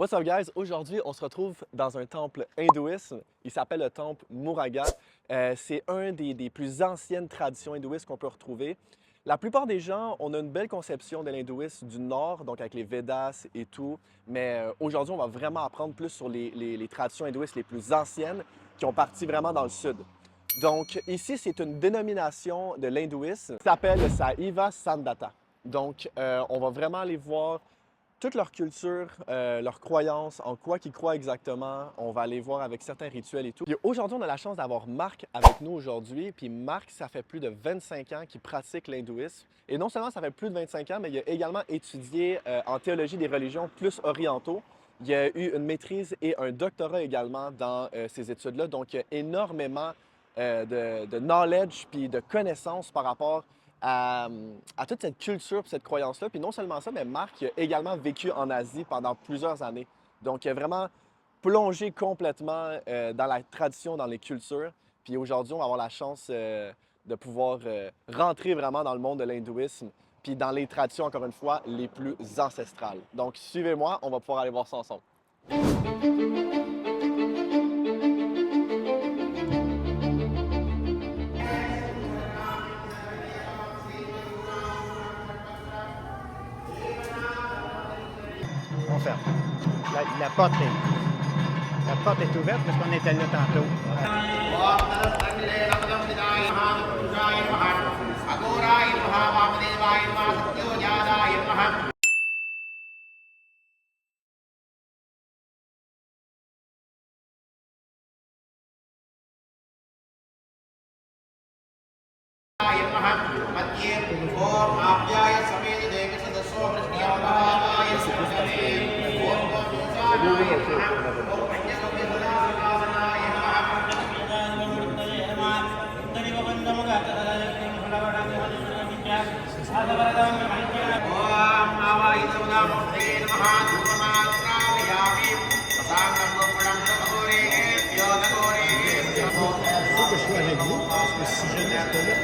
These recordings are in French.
What's up guys? Aujourd'hui, on se retrouve dans un temple hindouiste. Il s'appelle le temple Murugan. C'est un des plus anciennes traditions hindouistes qu'on peut retrouver. La plupart des gens, on a une belle conception de l'hindouisme du Nord, donc avec les Védas et tout. Mais aujourd'hui, on va vraiment apprendre plus sur les traditions hindouistes les plus anciennes qui ont parti vraiment dans le Sud. Donc ici, c'est une dénomination de l'hindouisme qui s'appelle le Saiva Sandata. Donc on va vraiment aller voir toute leur culture, leurs croyances, en quoi ils croient exactement. On va aller voir avec certains rituels et tout. Puis aujourd'hui, on a la chance d'avoir Marc avec nous aujourd'hui. Puis Marc, ça fait plus de 25 ans qu'il pratique l'hindouisme. Et non seulement ça fait plus de 25 ans, mais il a également étudié en théologie des religions plus orientaux. Il a eu une maîtrise et un doctorat également dans ces études-là. Donc, il y a énormément de knowledge puis de connaissances par rapport à toute cette culture et cette croyance-là. Puis non seulement ça, mais Marc il a également vécu en Asie pendant plusieurs années. Donc, il a vraiment plongé complètement dans la tradition, dans les cultures. Puis aujourd'hui, on va avoir la chance de pouvoir rentrer vraiment dans le monde de l'hindouisme, puis dans les traditions, encore une fois, les plus ancestrales. Donc, suivez-moi, on va pouvoir aller voir ça ensemble. On ferme. La porte est ouverte parce qu'on était là tantôt. Il faut que je sois avec vous parce que si jamais j'étais là.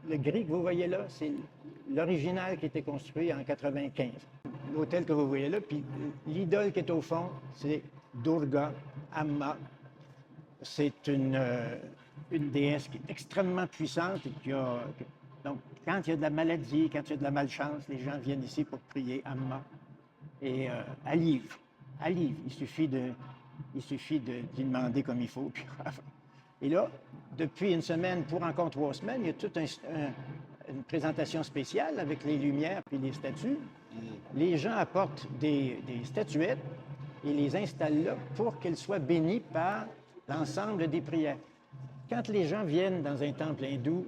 Le gris que vous voyez là, c'est l'original qui a été construit en 95. L'hôtel que vous voyez là, puis l'idole qui est au fond, c'est Durga Amma. C'est une déesse qui est extrêmement puissante et donc, quand il y a de la maladie, quand il y a de la malchance, les gens viennent ici pour prier Amma. Et elle livre. Il suffit d'y demander comme il faut. Puis, et là, depuis une semaine pour encore 3 semaines, il y a toute une présentation spéciale avec les lumières et les statues. Les gens apportent des statuettes et les installent là pour qu'elles soient bénies par l'ensemble des prières. Quand les gens viennent dans un temple hindou,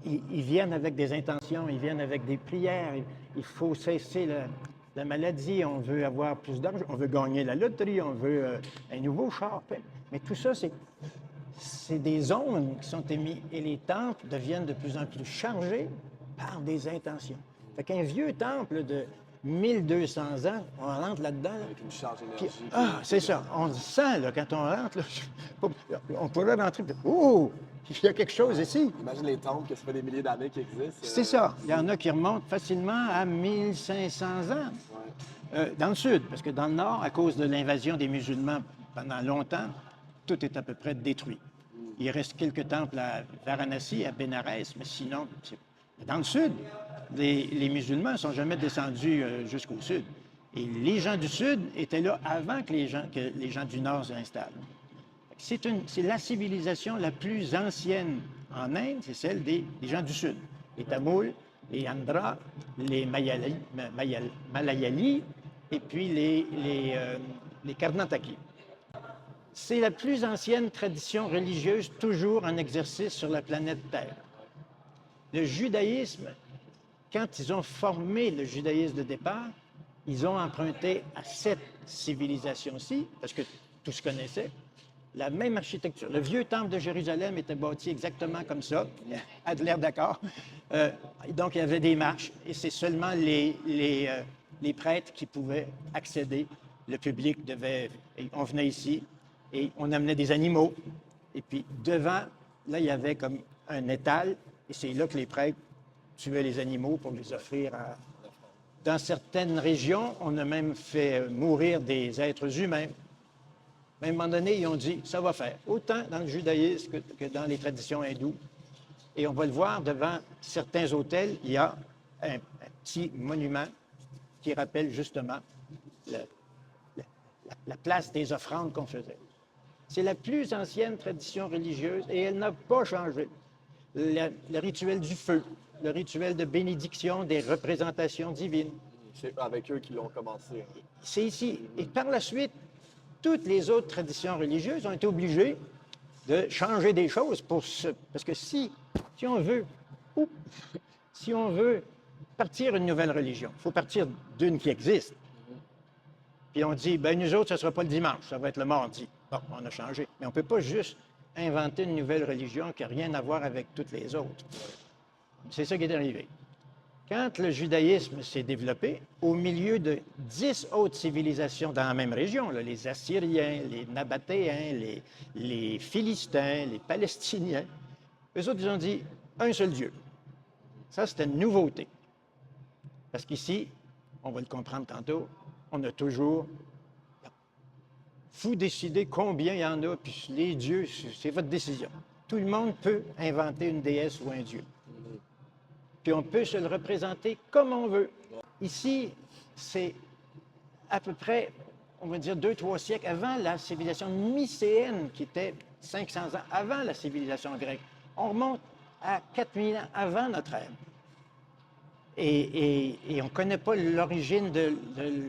ils viennent avec des intentions, ils viennent avec des prières. Il faut cesser la maladie, on veut avoir plus d'argent, on veut gagner la loterie, on veut un nouveau char. Mais tout ça, c'est des ondes qui sont émises et les temples deviennent de plus en plus chargés par des intentions. Fait qu'un vieux temple de 1200 ans, on rentre là-dedans. Avec une charge d'énergie. C'est ça. On le sent là, quand on rentre. Là, on pourrait rentrer. Oh! Il y a quelque chose ici. Imagine les temples, que ça fait des milliers d'années qui existent. C'est ça. Il y en a qui remontent facilement à 1500 ans. Dans le sud, parce que dans le nord, à cause de l'invasion des musulmans pendant longtemps, tout est à peu près détruit. Il reste quelques temples à Varanasi, à Bénarès, mais sinon, dans le sud, les musulmans ne sont jamais descendus jusqu'au sud. Et les gens du sud étaient là avant que les gens du nord s'installent. C'est la civilisation la plus ancienne en Inde, c'est celle des gens du sud. Les Tamouls, les Andhra, les Malayali et puis les Karnataki. C'est la plus ancienne tradition religieuse toujours en exercice sur la planète Terre. Le judaïsme, quand ils ont formé le judaïsme de départ, ils ont emprunté à cette civilisation-ci, parce que tous connaissaient, la même architecture. Le vieux temple de Jérusalem était bâti exactement comme ça. Adler d'accord. Donc, il y avait des marches et c'est seulement les prêtres qui pouvaient accéder. Le public devait... On venait ici et on amenait des animaux. Et puis, devant, là, il y avait comme un étal et c'est là que les prêtres tuaient les animaux pour les offrir à... Dans certaines régions, on a même fait mourir des êtres humains. À un moment donné, ils ont dit, ça va faire, autant dans le judaïsme que dans les traditions hindoues. Et on va le voir devant certains hôtels, il y a un petit monument qui rappelle justement la place des offrandes qu'on faisait. C'est la plus ancienne tradition religieuse et elle n'a pas changé. Le rituel du feu, le rituel de bénédiction des représentations divines. C'est avec eux qui l'ont commencé. C'est ici. Et par la suite, toutes les autres traditions religieuses ont été obligées de changer des choses parce que si on veut partir une nouvelle religion, il faut partir d'une qui existe. Puis on dit, ben nous autres, ce ne sera pas le dimanche, ça va être le mardi. Bon, on a changé. Mais on ne peut pas juste inventer une nouvelle religion qui n'a rien à voir avec toutes les autres. C'est ça qui est arrivé. Quand le judaïsme s'est développé, au milieu de 10 autres civilisations dans la même région, là, les Assyriens, les Nabatéens, les Philistins, les Palestiniens, eux autres, ils ont dit un seul Dieu. Ça, c'était une nouveauté. Parce qu'ici, on va le comprendre tantôt, on a toujours... Vous décidez combien il y en a, puis les dieux, c'est votre décision. Tout le monde peut inventer une déesse ou un dieu. Puis on peut se le représenter comme on veut. Ici, c'est à peu près, on va dire, 2-3 siècles avant la civilisation mycéenne, qui était 500 ans avant la civilisation grecque. On remonte à 4000 ans avant notre ère. Et on ne connaît pas l'origine de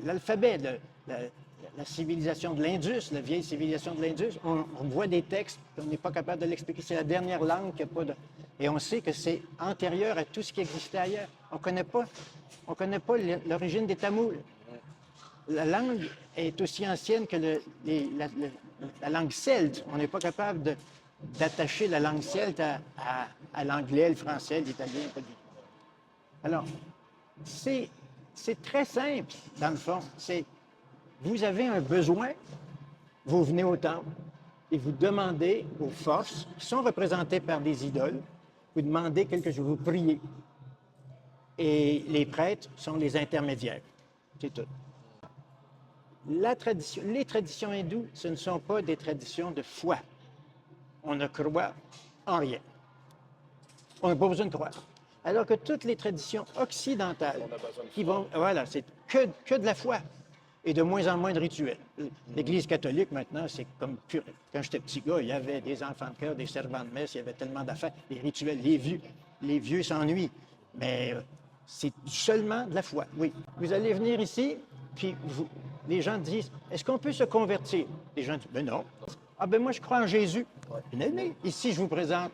l'alphabet, la civilisation de l'Indus, la vieille civilisation de l'Indus. On voit des textes, on n'est pas capable de l'expliquer. C'est la dernière langue qui n'a pas de... Et on sait que c'est antérieur à tout ce qui existait ailleurs. On ne connaît pas l'origine des Tamouls. La langue est aussi ancienne que la langue celte. On n'est pas capable d'attacher la langue celte à l'anglais, le français, l'italien, pas du tout. Alors, c'est très simple, dans le fond. Vous avez un besoin, vous venez au temple et vous demandez aux forces, qui sont représentées par des idoles, vous demandez quelque chose, vous priez. Et les prêtres sont les intermédiaires. C'est tout. Les traditions hindoues, ce ne sont pas des traditions de foi. On ne croit en rien. On n'a pas besoin de croire. Alors que toutes les traditions occidentales, qui vont, voilà, c'est que de la foi et de moins en moins de rituels. L'Église catholique, maintenant, c'est comme pur. Quand j'étais petit gars, il y avait des enfants de chœur, des servants de messe, il y avait tellement d'affaires, des rituels, les vieux s'ennuient. Mais c'est seulement de la foi, oui. Vous allez venir ici, puis les gens disent, est-ce qu'on peut se convertir? Les gens disent, ben non. Ah ben moi, je crois en Jésus. Ouais. Ici, je vous présente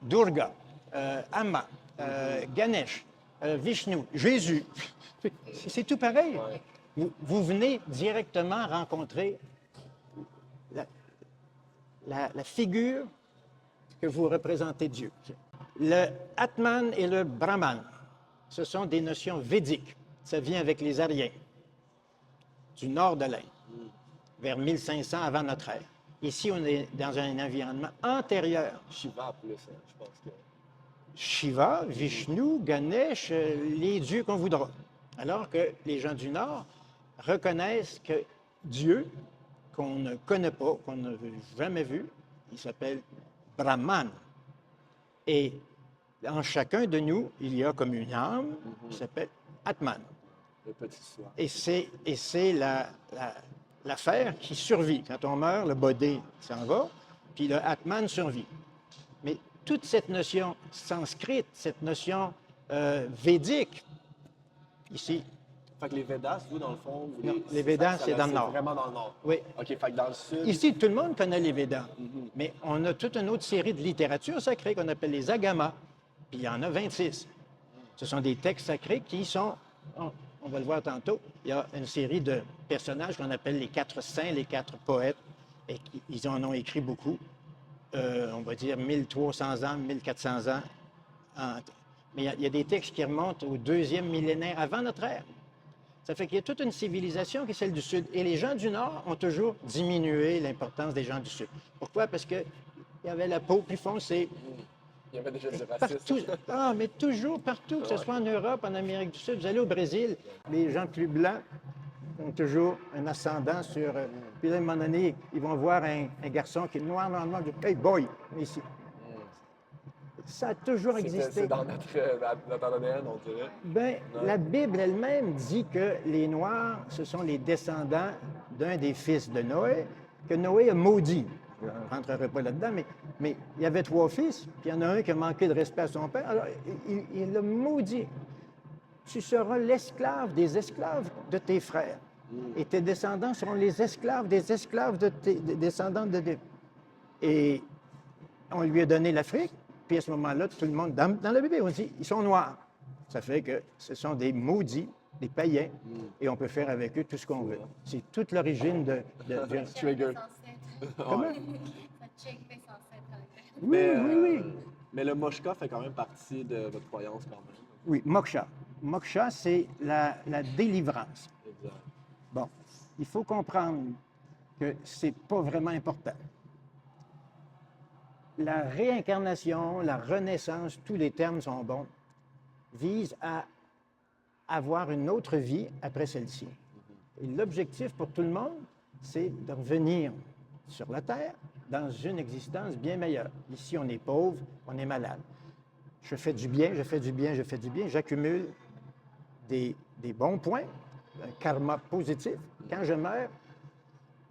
Durga, Amma, Ganesh, Vishnu, Jésus. C'est tout pareil. Vous venez directement rencontrer la figure que vous représentez Dieu. Le Atman et le Brahman, ce sont des notions védiques. Ça vient avec les Aryens, du nord de l'Inde, vers 1500 avant notre ère. Ici, on est dans un environnement antérieur. Shiva plus, je pense que... Shiva, Vishnu, Ganesh, les dieux qu'on voudra. Alors que les gens du Nord reconnaissent que Dieu, qu'on ne connaît pas, qu'on n'a jamais vu, il s'appelle Brahman. Et en chacun de nous, il y a comme une âme qui s'appelle Atman. Le petit soi. Et c'est l'affaire qui survit. Quand on meurt, le body s'en va, puis le Atman survit. Mais toute cette notion sanscrite, cette notion védique, ici, Fait que les Védas, vous, dans le fond, vous Non, les Védas, c'est dans le c'est nord. vraiment dans le nord. Oui. OK, fait que dans le sud... Ici, tout le monde connaît les Védas, mais on a toute une autre série de littérature sacrée qu'on appelle les Agamas, puis il y en a 26. Ce sont des textes sacrés qui sont, on va le voir tantôt, il y a une série de personnages qu'on appelle les 4 saints, les 4 poètes, et ils en ont écrit beaucoup, on va dire 1300 ans, 1400 ans. Mais il y a des textes qui remontent au 2e millénaire avant notre ère. Ça fait qu'il y a toute une civilisation qui est celle du Sud. Et les gens du Nord ont toujours diminué l'importance des gens du Sud. Pourquoi? Parce qu'il y avait la peau plus foncée. Il y avait déjà du Partout. racisme. Ah, mais toujours, partout, que ce soit en Europe, en Amérique du Sud. Vous allez au Brésil, les gens plus blancs ont toujours un ascendant sur... puis là, à un moment donné, ils vont voir un garçon qui est noir, noir, noir. Ils disent, hey boy, ici. Ça a toujours existé. C'est dans notre ADN, on dirait. Bien, la Bible elle-même dit que les Noirs, ce sont les descendants d'un des fils de Noé, que Noé a maudit. Je ne rentrerai pas là-dedans, mais il y avait 3 fils, puis il y en a un qui a manqué de respect à son père, alors il l'a maudit. Tu seras l'esclave des esclaves de tes frères, et tes descendants seront les esclaves des esclaves de tes descendants de... Et on lui a donné l'Afrique. Puis à ce moment-là, tout le monde, dans la Bible, on dit, ils sont noirs. Ça fait que ce sont des maudits, des païens, et on peut faire avec eux tout ce qu'on veut. C'est toute l'origine de Trigger. Comment? Ça check mes ancêtres. Oui, oui, oui. Mais le Moshka fait quand même partie de votre croyance quand même. Oui, moksha. Moksha, c'est la délivrance. Exact. Bon, il faut comprendre que c'est pas vraiment important. La réincarnation, la renaissance, tous les termes sont bons, visent à avoir une autre vie après celle-ci. Et l'objectif pour tout le monde, c'est de revenir sur la Terre dans une existence bien meilleure. Ici, on est pauvre, on est malade. Je fais du bien, je fais du bien, je fais du bien, j'accumule des bons points, un karma positif. Quand je meurs,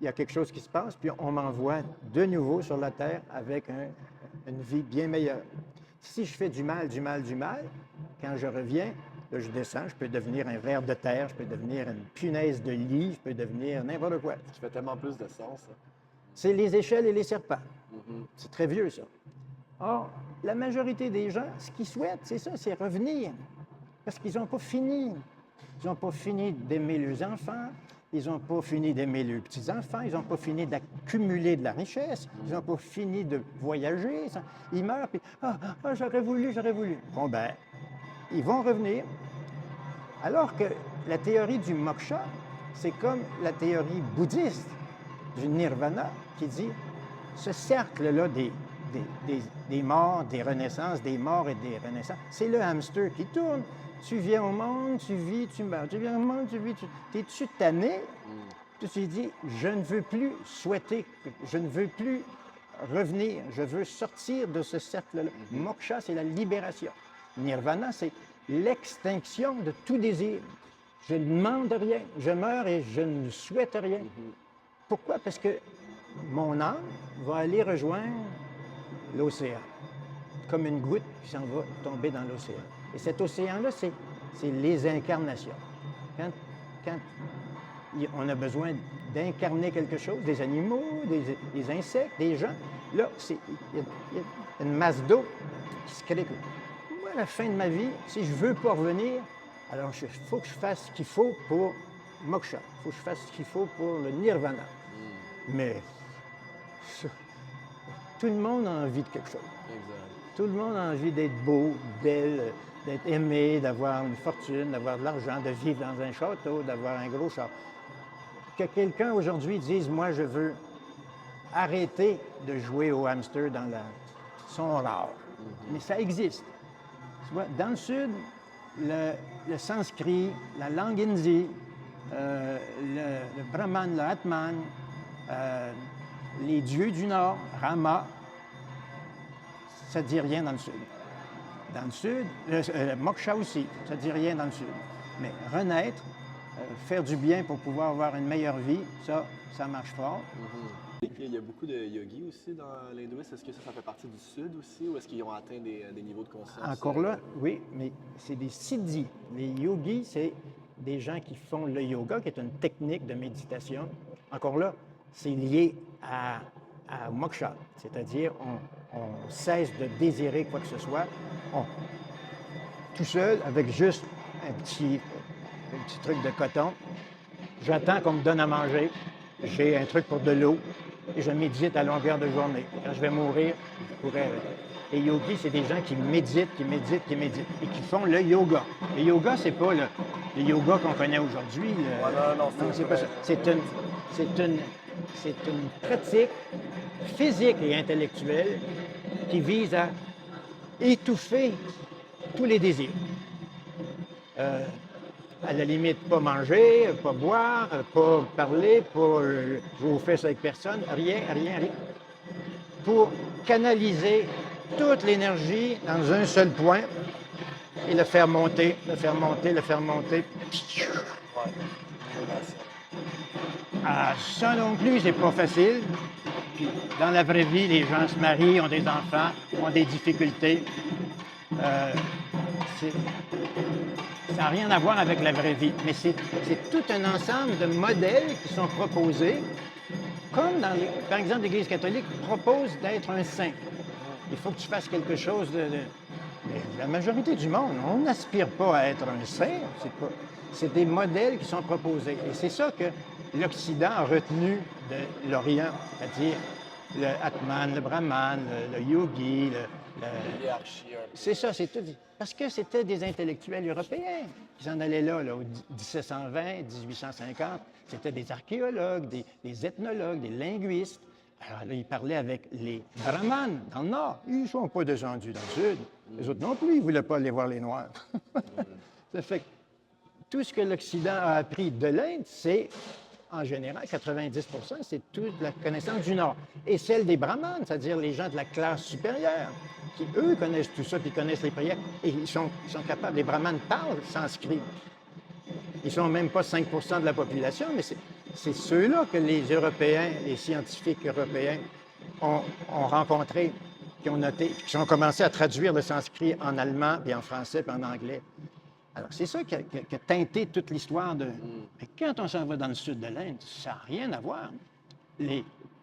il y a quelque chose qui se passe, puis on m'envoie de nouveau sur la Terre avec une vie bien meilleure. Si je fais du mal, quand je reviens, là, je descends, je peux devenir un ver de terre, je peux devenir une punaise de lit, je peux devenir n'importe quoi. Ça fait tellement plus de sens. Ça. C'est les échelles et les serpents. C'est très vieux, ça. Or, la majorité des gens, ce qu'ils souhaitent, c'est ça, c'est revenir. Parce qu'ils n'ont pas fini. Ils n'ont pas fini d'aimer leurs enfants, ils n'ont pas fini d'aimer leurs petits-enfants, ils n'ont pas fini d'accumuler de la richesse, ils n'ont pas fini de voyager. Ils meurent, puis « Ah, j'aurais voulu, j'aurais voulu. » Bon, ben, ils vont revenir. Alors que la théorie du moksha, c'est comme la théorie bouddhiste du nirvana qui dit ce cercle-là des morts, des renaissances, des morts et des renaissances, c'est le hamster qui tourne. Tu viens au monde, tu vis, tu meurs. Tu viens au monde, tu vis, tu... T'es-tu tanné? Tu t'es dit, je ne veux plus souhaiter, je ne veux plus revenir, je veux sortir de ce cercle-là. Moksha, c'est la libération. Nirvana, c'est l'extinction de tout désir. Je ne demande rien, je meurs et je ne souhaite rien. Pourquoi? Parce que mon âme va aller rejoindre l'océan, comme une goutte qui s'en va tomber dans l'océan. Et cet océan-là, c'est les incarnations. Quand on a besoin d'incarner quelque chose, des animaux, des insectes, des gens, là, il y a une masse d'eau qui se crée. Moi, à la fin de ma vie, si je ne veux pas revenir, alors il faut que je fasse ce qu'il faut pour moksha. Il faut que je fasse ce qu'il faut pour le nirvana. Mais tout le monde a envie de quelque chose. Exact. Tout le monde a envie d'être beau, belle, d'être aimé, d'avoir une fortune, d'avoir de l'argent, de vivre dans un château, d'avoir un gros char. Que quelqu'un aujourd'hui dise, moi, je veux arrêter de jouer au hamster dans sont rares. Mais ça existe. Tu vois, dans le Sud, le sanskrit, la langue hindi, le brahman, le atman, les dieux du Nord, Rama, ça ne dit rien dans le Sud. Dans le Sud, moksha aussi, ça ne dit rien dans le Sud. Mais renaître, faire du bien pour pouvoir avoir une meilleure vie, ça marche fort. Il y a beaucoup de yogis aussi dans l'hindouisme. Est-ce que ça fait partie du Sud aussi ou est-ce qu'ils ont atteint des niveaux de conscience? Encore là, oui, mais c'est des siddhis. Les yogis, c'est des gens qui font le yoga, qui est une technique de méditation. Encore là, c'est lié à moksha, c'est-à-dire on cesse de désirer quoi que ce soit, tout seul, avec juste un petit truc de coton. J'attends qu'on me donne à manger, j'ai un truc pour de l'eau, et je médite à longueur de journée. Quand je vais mourir, je pourrais... Les yogis, c'est des gens qui méditent, et qui font le yoga. Le yoga, c'est pas le yoga qu'on connaît aujourd'hui. Non, C'est pas ça. C'est une pratique physique et intellectuelle qui vise à étouffer tous les désirs. À la limite, pas manger, pas boire, pas parler, pas jouer aux fesses avec personne, rien. Pour canaliser toute l'énergie dans un seul point et le faire monter. Ça non plus, c'est pas facile. Puis, dans la vraie vie, les gens se marient, ont des enfants, ont des difficultés. Ça n'a rien à voir avec la vraie vie, mais c'est tout un ensemble de modèles qui sont proposés, comme par exemple, l'Église catholique propose d'être un saint. Il faut que tu fasses quelque chose mais la majorité du monde, on n'aspire pas à être un saint. C'est des modèles qui sont proposés. Et c'est ça que l'Occident a retenu de l'Orient, c'est-à-dire le Atman, le Brahman, le yogi, c'est ça, c'est tout. Parce que c'était des intellectuels européens qui s'en allaient là, au 1720, 1850. C'était des archéologues, des ethnologues, des linguistes. Alors là, ils parlaient avec les brahmanes dans le Nord. Ils ne sont pas descendus dans le Sud. Les autres non plus, ils ne voulaient pas aller voir les Noirs. Ça fait que tout ce que l'Occident a appris de l'Inde, c'est, en général, 90 c'est toute la connaissance du Nord. Et celle des brahmanes, c'est-à-dire les gens de la classe supérieure, qui, eux, connaissent tout ça, puis connaissent les prières, et ils sont capables. Les brahmanes parlent sanskrit. Ils ne sont même pas 5 de la population, mais c'est ceux-là que les Européens, les scientifiques européens, ont rencontrés, qui ont noté, qui ont commencé à traduire le sanskrit en allemand, puis en français, puis en anglais. Alors, c'est ça qui a teinté toute l'histoire de... Mais quand on s'en va dans le sud de l'Inde, ça n'a rien à voir.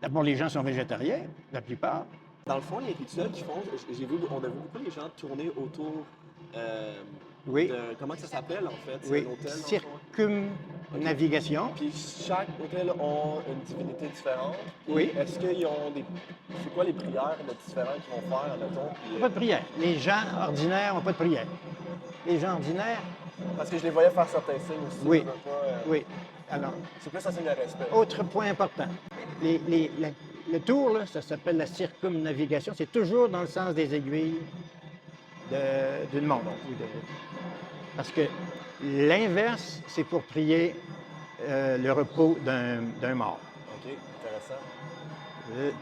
D'abord, les gens sont végétariens, la plupart. Dans le fond, les rituels qu'ils font, on a vu beaucoup les gens tourner autour oui. de... Comment ça s'appelle, en fait? Oui, circumnavigation. Okay. Puis chaque hôtel a une divinité différente. Oui. Est-ce qu'ils ont des... C'est quoi les prières différentes qu'ils vont faire, mettons? Puis, Pas de prière. Les gens ordinaires n'ont pas de prière. Les gens ordinaires... Parce que je les voyais faire certains signes aussi. Oui, oui. Alors... C'est plus un signe de respect. Autre point important. Le tour, là, ça s'appelle la circumnavigation. C'est toujours dans le sens des aiguilles d'une montre. Parce que l'inverse, c'est pour prier le repos d'un mort. OK, intéressant.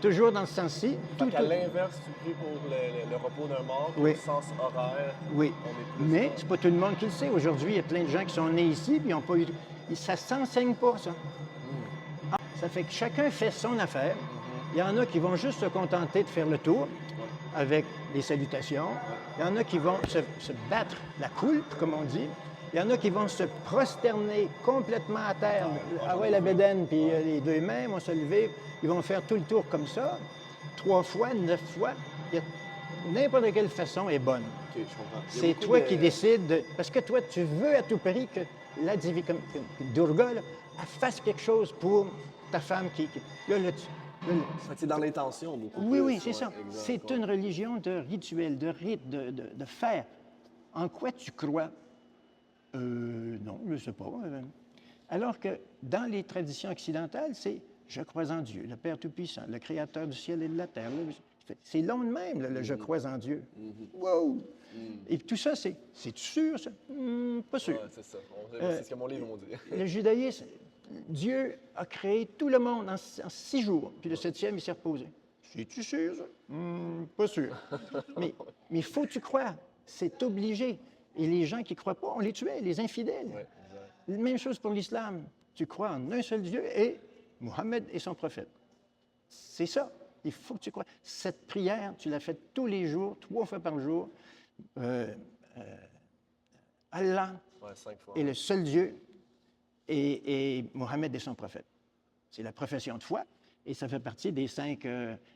Toujours dans ce sens-ci. À l'inverse, tu pries pour le repos d'un mort, oui. Au sens horaire. Oui, mais c'est pas tout le monde qui le sait. Aujourd'hui, il y a plein de gens qui sont nés ici, puis ils n'ont pas eu... Ça ne s'enseigne pas, ça. Ça fait que chacun fait son affaire. Il y en a qui vont juste se contenter de faire le tour avec des salutations. Il y en a qui vont se battre la coulpe, comme on dit. Il y en a qui vont se prosterner complètement à terre. Ah ouais, la bédaine, puis les deux mains vont se lever. Ils vont faire tout le tour comme ça, 3 fois, 9 fois. N'importe quelle façon est bonne. Okay, je comprends. C'est toi qui décides. Parce que toi, tu veux à tout prix que la divinité, Durga, là, elle fasse quelque chose pour ta femme qui... C'est dans l'intention, beaucoup. Oui, c'est ça. C'est une religion de rituel, de rite, de faire. En quoi tu crois? Non, je ne sais pas. Alors que dans les traditions occidentales, c'est « je crois en Dieu, le Père Tout-Puissant, le Créateur du ciel et de la terre ». C'est long de même, le « je crois en Dieu ». Wow! Et tout ça, c'est-tu sûr, ça? Pas sûr. Ouais, c'est ça. C'est ce que mon livre m'ont dit. Le judaïsme, Dieu a créé tout le monde en 6 jours, puis le 7e, il s'est reposé. C'est-tu sûr, ça? Pas sûr. Mais il faut que tu crois. C'est obligé. Et les gens qui ne croient pas, on les tuait, les infidèles. Ouais, même chose pour l'islam. Tu crois en un seul Dieu et Mohammed est son prophète. C'est ça. Il faut que tu crois. Cette prière, tu la fais tous les jours, 3 fois par jour. Allah Ouais, 5 fois. Et le seul Dieu est Mohammed et son prophète. C'est la profession de foi et ça fait partie des 5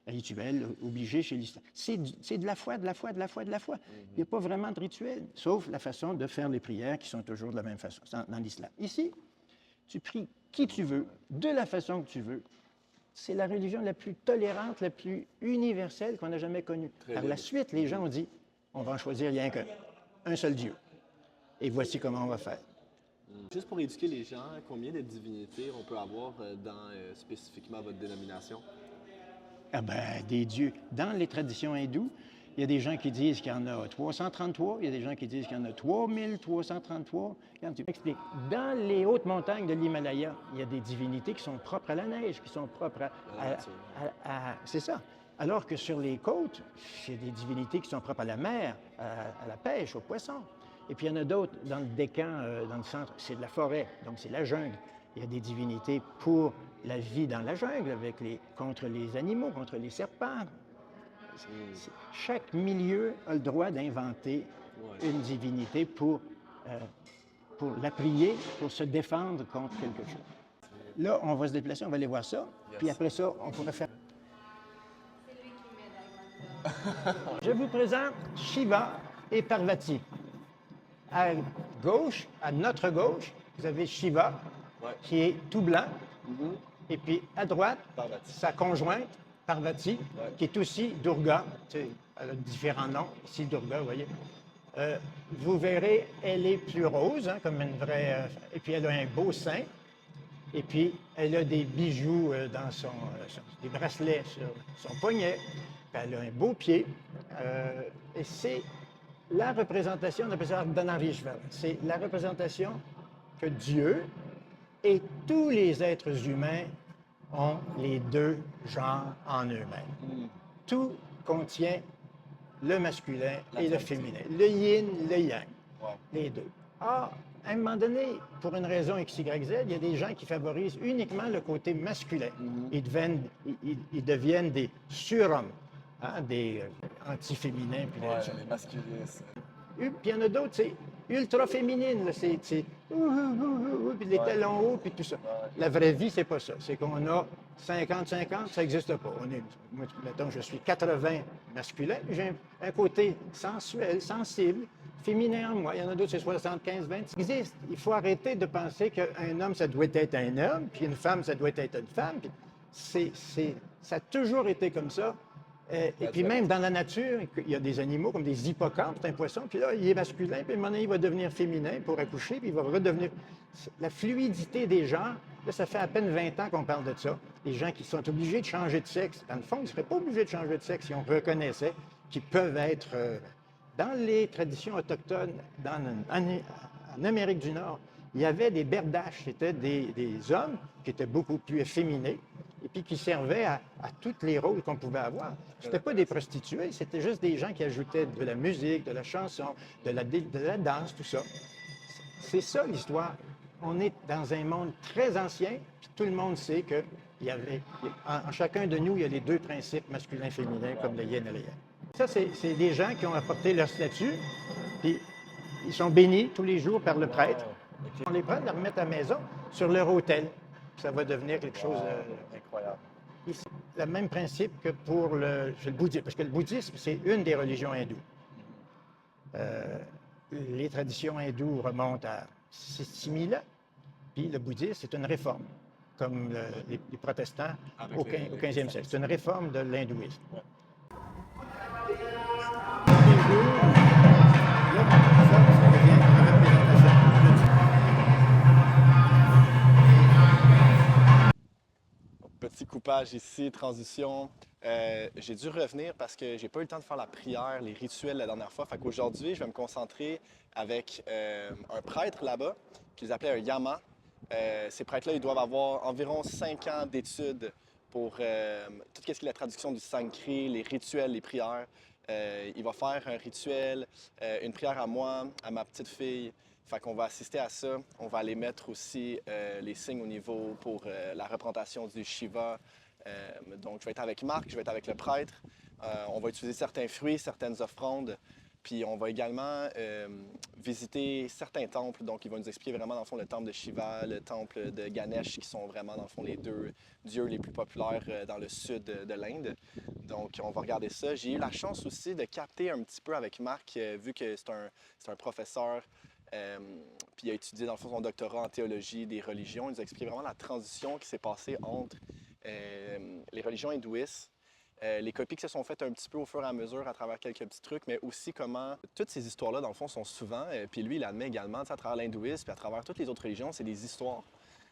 rituels obligés chez l'islam. C'est de la foi, de la foi, de la foi, de la foi. Il n'y a pas vraiment de rituel, sauf la façon de faire les prières qui sont toujours de la même façon dans l'islam. Ici, tu pries qui tu veux, de la façon que tu veux. C'est la religion la plus tolérante, la plus universelle qu'on a jamais connue. Par la suite, les gens ont dit, on va en choisir rien qu'un seul Dieu. Et voici comment on va faire. Juste pour éduquer les gens, combien de divinités on peut avoir dans spécifiquement votre dénomination? Ah ben, des dieux. Dans les traditions hindoues, il y a des gens qui disent qu'il y en a 333, il y a des gens qui disent qu'il y en a 3333. Regarde, tu m'expliques. Dans les hautes montagnes de l'Himalaya, il y a des divinités qui sont propres à la neige, qui sont propres c'est ça. Alors que sur les côtes, il y a des divinités qui sont propres à la mer, à la pêche, aux poissons. Et puis il y en a d'autres dans le Décan, dans le centre, c'est de la forêt, donc c'est la jungle. Il y a des divinités pour la vie dans la jungle, contre les animaux, contre les serpents. Chaque milieu a le droit d'inventer une divinité pour la prier, pour se défendre contre quelque chose. Là, on va se déplacer, on va aller voir ça. Yes. Puis après ça, on pourrait faire... C'est lui qui m'aide avec Je vous présente Shiva et Parvati. À gauche, à notre gauche, vous avez Shiva, qui est tout blanc. Et puis à droite, Parvati. sa conjointe, Parvati, qui est aussi Durga. Tu sais, elle a différents noms. Ici, Durga, vous voyez. Vous verrez, elle est plus rose, hein, comme une vraie... et puis elle a un beau sein. Et puis elle a des bijoux dans des bracelets sur son poignet. Puis elle a un beau pied. Et c'est la représentation, on appelle ça Ardhanarishvara. C'est la représentation que Dieu et tous les êtres humains ont les deux genres en eux-mêmes. Tout contient le masculin et le féminin, le yin, le yang, les deux. Or, à un moment donné, pour une raison X, Y, Z, il y a des gens qui favorisent uniquement le côté masculin. Ils deviennent des surhommes, hein, des anti-féminins. Puis les masculistes. puis il y en a d'autres, c'est ultra féminine, là, c'est puis les talons hauts, puis tout ça. La vraie vie, c'est pas ça. C'est qu'on a 50-50, ça n'existe pas. Moi, mettons, je suis 80 masculin, j'ai un côté sensuel, sensible, féminin en moi. Il y en a d'autres, c'est 75-20. Ça existe. Il faut arrêter de penser qu'un homme, ça doit être un homme, puis une femme, ça doit être une femme. Puis ça a toujours été comme ça. Et puis même dans la nature, il y a des animaux comme des hippocampes, c'est un poisson, puis là, il est masculin, puis à un moment donné, il va devenir féminin pour accoucher, puis il va redevenir... La fluidité des genres, là, ça fait à peine 20 ans qu'on parle de ça. Les gens qui sont obligés de changer de sexe, dans le fond, ils ne seraient pas obligés de changer de sexe si on reconnaissait qu'ils peuvent être... dans les traditions autochtones, en Amérique du Nord, il y avait des berdaches, c'était des hommes qui étaient beaucoup plus efféminés, et puis qui servaient à tous les rôles qu'on pouvait avoir. C'était pas des prostituées, c'était juste des gens qui ajoutaient de la musique, de la chanson, de la danse, tout ça. C'est ça l'histoire. On est dans un monde très ancien, puis tout le monde sait que en chacun de nous, il y a les deux principes masculin-féminin, comme le yin et le yang. Ça, c'est des gens qui ont apporté leur statut, puis ils sont bénis tous les jours par le prêtre. On les prend, les remettre à la maison, sur leur autel. Ça va devenir quelque chose... Incroyable. Ici, le même principe que pour le bouddhisme, parce que le bouddhisme, c'est une des religions hindoues. Les traditions hindoues remontent à 6 000 ans, puis le bouddhisme, c'est une réforme, comme les protestants au 15e siècle. C'est une réforme de l'hindouisme. Petit coupage ici, transition. J'ai dû revenir parce que j'ai pas eu le temps de faire la prière, les rituels la dernière fois. Fait qu'aujourd'hui, je vais me concentrer avec un prêtre là-bas, qu'ils appelaient un yama. Ces prêtres-là, ils doivent avoir environ 5 ans d'études pour tout ce qui est la traduction du sanskrit, les rituels, les prières. Il va faire un rituel, une prière à moi, à ma petite fille. Fait qu'on va assister à ça. On va aller mettre aussi les signes au niveau pour la représentation du Shiva. Donc, je vais être avec Marc, je vais être avec le prêtre. On va utiliser certains fruits, certaines offrandes. Puis on va également visiter certains temples. Donc, il va nous expliquer vraiment, dans le fond, le temple de Shiva, le temple de Ganesh, qui sont vraiment, dans le fond, les deux dieux les plus populaires dans le sud de l'Inde. Donc, on va regarder ça. J'ai eu la chance aussi de capter un petit peu avec Marc, vu que c'est un professeur, puis il a étudié, dans le fond, son doctorat en théologie des religions. Il nous a expliqué vraiment la transition qui s'est passée entre les religions hindouistes, les copies qui se sont faites un petit peu au fur et à mesure à travers quelques petits trucs, mais aussi comment toutes ces histoires-là, dans le fond, sont souvent, puis lui, il admet également, à travers l'hindouisme, puis à travers toutes les autres religions, c'est des histoires.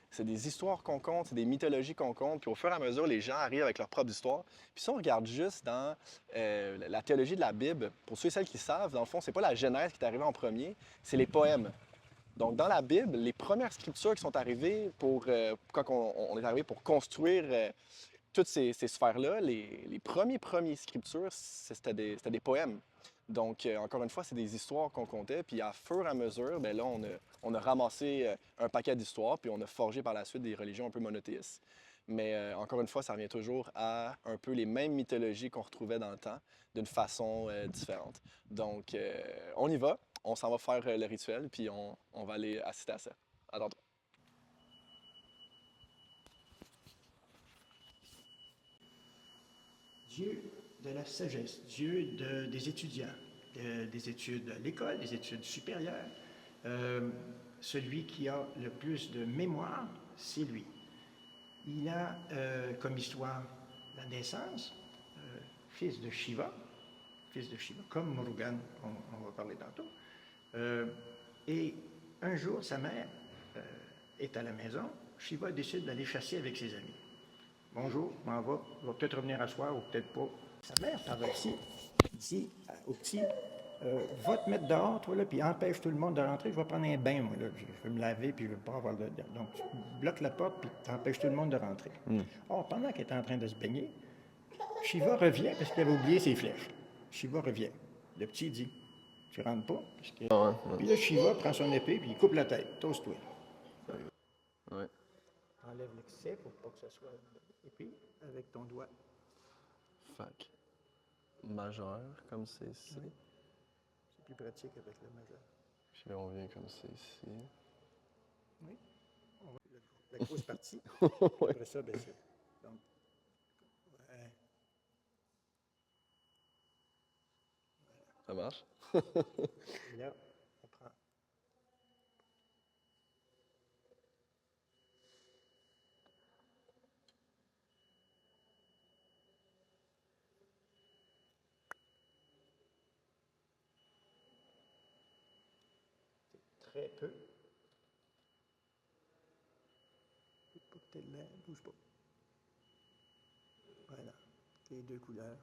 C'est des histoires qu'on compte, c'est des mythologies qu'on compte, puis au fur et à mesure, les gens arrivent avec leur propre histoire. Puis si on regarde juste dans la théologie de la Bible, pour ceux et celles qui savent, dans le fond, c'est pas la Genèse qui est arrivée en premier, c'est les poèmes. Donc, dans la Bible, les premières scriptures qui sont arrivées quand on est arrivé pour construire toutes ces sphères-là, les premiers scriptures, c'était des poèmes. Donc, encore une fois, c'est des histoires qu'on comptait. Puis, à fur et à mesure, bien là, on a ramassé un paquet d'histoires, puis on a forgé par la suite des religions un peu monothéistes. Mais encore une fois, ça revient toujours à un peu les mêmes mythologies qu'on retrouvait dans le temps, d'une façon différente. Donc, on y va, on s'en va faire le rituel, puis on va aller assister à ça. À tantôt. Dieu de la sagesse, Dieu des étudiants, des études à l'école, des études supérieures. Celui qui a le plus de mémoire, c'est lui. Il a comme histoire la naissance, fils de Shiva, comme Murugan, on va parler tantôt. Et un jour, sa mère est à la maison. Shiva décide d'aller chasser avec ses amis. Bonjour, m'en va, je vais peut-être revenir à soir ou peut-être pas. Sa mère, par ici, dit au petit, va te mettre dehors, toi, là, puis empêche tout le monde de rentrer. Je vais prendre un bain, moi, là. Je vais me laver, puis je ne veux pas avoir de... Donc, tu bloques la porte, puis tu empêches tout le monde de rentrer. Or, pendant qu'elle est en train de se baigner, Shiva revient parce qu'il avait oublié ses flèches. Shiva revient. Le petit dit, tu rentres pas. Parce que... Puis là, Shiva prend son épée, puis il coupe la tête. Toast-toi. Ouais. Enlève l'excès pour pas que ça soit... Et puis, avec ton doigt. Fac. Majeur, comme c'est ici. Oui. C'est plus pratique avec le majeur. Puis là, on vient comme c'est ici. Oui. La grosse partie. Après ça, ben c'est... Donc, ouais. Ça marche? Et là, on prend... Très peu. Pas que t'aies de l'air, bouge pas. Voilà, les deux couleurs.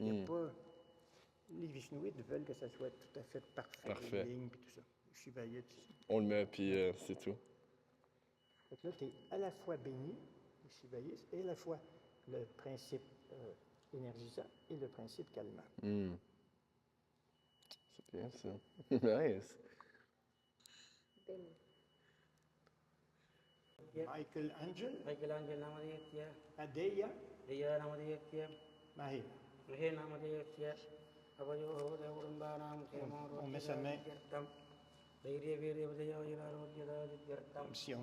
Il n'y a pas... Les Vishnouites veulent que ça soit tout à fait parfait. Les lignes et tout ça. Les Shivaïtes. On le met, puis c'est tout. Donc là, tu es à la fois béni, les Shivaïtes, et à la fois le principe énergisant et le principe calmant. C'est bien ça. Nice. Michelangelo, Michelangelo Adeya, Deya Namadeyatya, Mahir. Rihe Namadeyatya, Avayo Devurambanam, On met sa main Deya Viri Vadaya Yara comme si on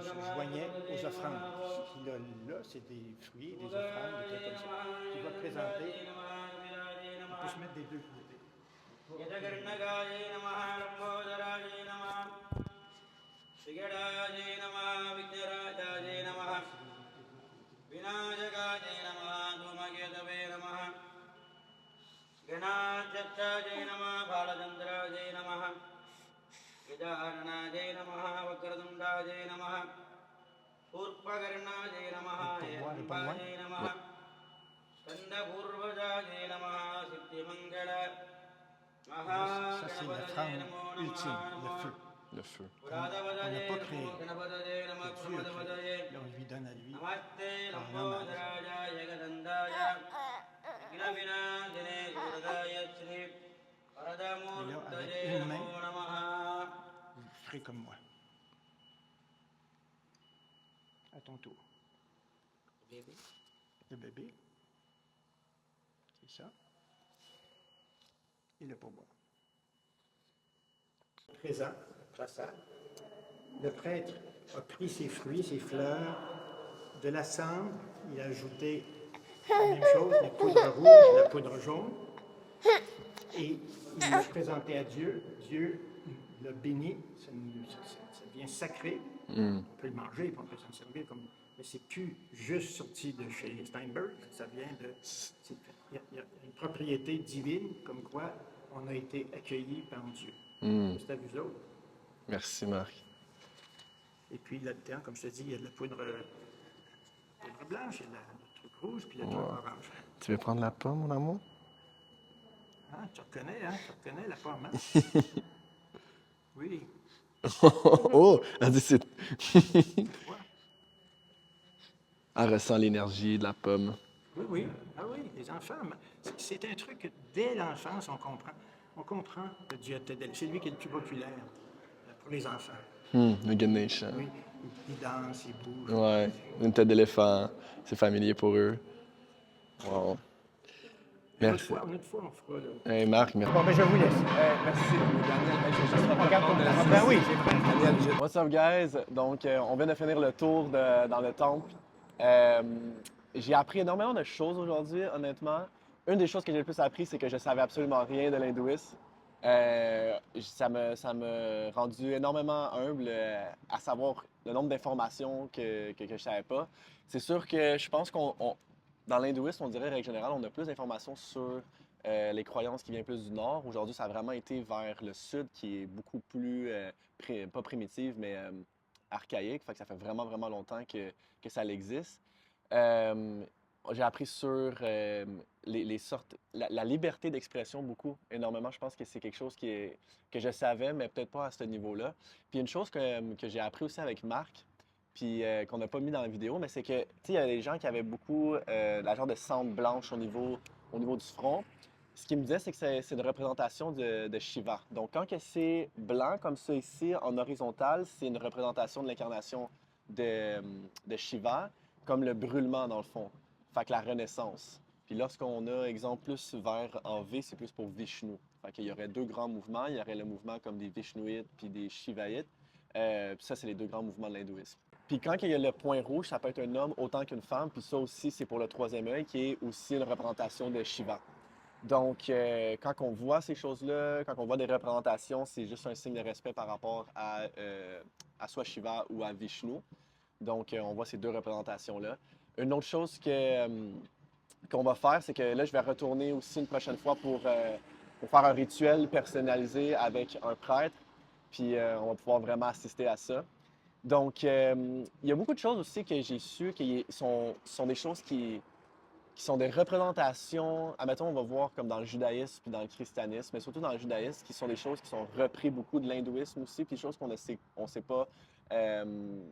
se joignait aux offrandes. Ce qu'il a là, c'est des fruits, des offrandes, des trucs comme ça. Il va présenter. On peut se mettre des deux côtés. Yadagarnagaye Namaha Lambodaraye Namaha Sigadaye Namaha Vignarajaye Namaha Vinayagaye Namaha Dhumagedave Namaha Ganajataye Namaha Balajandraje Namaha Vidaranaje Namaha Vakradundaje Namaha Purpagarnaje Namaha Yambaje Namaha Skandapurvajaje Namaha Siddhimangala Ça, c'est l'offrande ultime, le feu. Le feu. On n'a pas créé. C'est Dieu qui a créé. Là, on lui donne à lui en hommage. Et là, avec une main, vous ferez comme moi. À ton tour. Le bébé. C'est ça. et le pourboire. Présent, prasad. Le prêtre a pris ses fruits, ses fleurs, de la cendre, il a ajouté la même chose, la poudre rouge, la poudre jaune, et il l'a présenté à Dieu. Dieu l'a béni, ça devient sacré. On peut le manger, puis on peut s'en servir comme. Mais c'est plus juste sorti de chez Steinberg, ça vient de. Il y a une propriété divine, comme quoi on a été accueillis par Dieu. C'est à vous autres. Merci, Marc. Et puis là-dedans, comme je te dis, il y a de la poudre blanche, il y a le truc rouge, puis le truc orange. Tu veux prendre la pomme, mon amour? Ah, tu reconnais la pomme, hein? Oui. Oh! Elle dit c'est... Ouais. Elle ressent l'énergie de la pomme. Oui, oui. Ah oui, les enfants. C'est un truc que dès l'enfance, on comprend. On comprend que Dieu a t'aidé. C'est lui qui est le plus populaire pour les enfants. Le Ganesha. Oui, il danse, il bouge. Ouais, une tête d'éléphant. C'est familier pour eux. Wow. Merci. Une autre fois, on fera. Là. Hey, Marc, merci. Bon, ben je vous laisse. Merci, Daniel. Hey, je vais juste Regarde ton reprendre Ben oui, c'est vrai. What's up, guys? Donc, on vient de finir le tour dans le temple. J'ai appris énormément de choses aujourd'hui, honnêtement. Une des choses que j'ai le plus appris, c'est que je savais absolument rien de l'hindouisme. Ça m'a rendu énormément humble à savoir le nombre d'informations que je ne savais pas. C'est sûr que je pense dans l'hindouisme, on dirait, règle générale, on a plus d'informations sur les croyances qui viennent plus du nord. Aujourd'hui, ça a vraiment été vers le sud qui est beaucoup plus, pas primitive, mais archaïque. Fait que ça fait vraiment, vraiment longtemps que ça existe. J'ai appris sur les sortes, la liberté d'expression beaucoup, énormément. Je pense que c'est quelque chose que je savais, mais peut-être pas à ce niveau-là. Puis une chose que j'ai appris aussi avec Marc, puis qu'on n'a pas mis dans la vidéo, mais c'est que, tu sais, il y a des gens qui avaient beaucoup la genre de cendre blanche au niveau du front. Ce qu'il me disait, c'est que c'est une représentation de Shiva. Donc, quand que c'est blanc comme ça ici, en horizontal, c'est une représentation de l'incarnation de Shiva, comme le brûlement dans le fond. Fait que la renaissance. Puis lorsqu'on a, exemple, plus vert en V, c'est plus pour Vishnu. Fait qu'il y aurait deux grands mouvements. Il y aurait le mouvement comme des Vishnuites puis des Shivaïtes. Puis ça, c'est les deux grands mouvements de l'hindouisme. Puis quand il y a le point rouge, ça peut être un homme autant qu'une femme. Puis ça aussi, c'est pour le troisième œil, qui est aussi une représentation de Shiva. Donc, quand on voit ces choses-là, quand on voit des représentations, c'est juste un signe de respect par rapport à soit Shiva ou à Vishnu. Donc, on voit ces deux représentations-là. Une autre chose qu'on va faire, c'est que là, je vais retourner aussi une prochaine fois pour faire un rituel personnalisé avec un prêtre. Puis, on va pouvoir vraiment assister à ça. Donc, il y a beaucoup de choses aussi que j'ai su qui sont des choses qui sont des représentations, admettons, on va voir comme dans le judaïsme puis dans le christianisme, mais surtout dans le judaïsme, qui sont des choses qui sont reprises beaucoup de l'hindouisme aussi, puis des choses qu'on ne sait pas,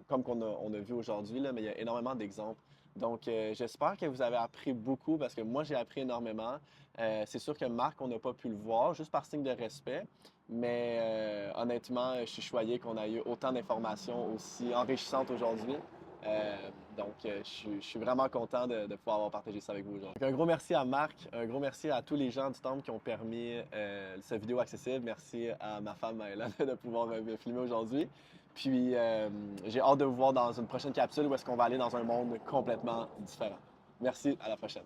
comme on a vu aujourd'hui, là, mais il y a énormément d'exemples. Donc, j'espère que vous avez appris beaucoup, parce que moi, j'ai appris énormément. C'est sûr que Marc, on n'a pas pu le voir, juste par signe de respect, mais honnêtement, je suis choyé qu'on ait eu autant d'informations aussi enrichissantes aujourd'hui. Donc, je suis vraiment content de pouvoir avoir partagé ça avec vous aujourd'hui. Un gros merci à Marc, un gros merci à tous les gens du temple qui ont permis cette vidéo accessible. Merci à ma femme Maëla de pouvoir me filmer aujourd'hui. Puis, j'ai hâte de vous voir dans une prochaine capsule où est-ce qu'on va aller dans un monde complètement différent. Merci, à la prochaine.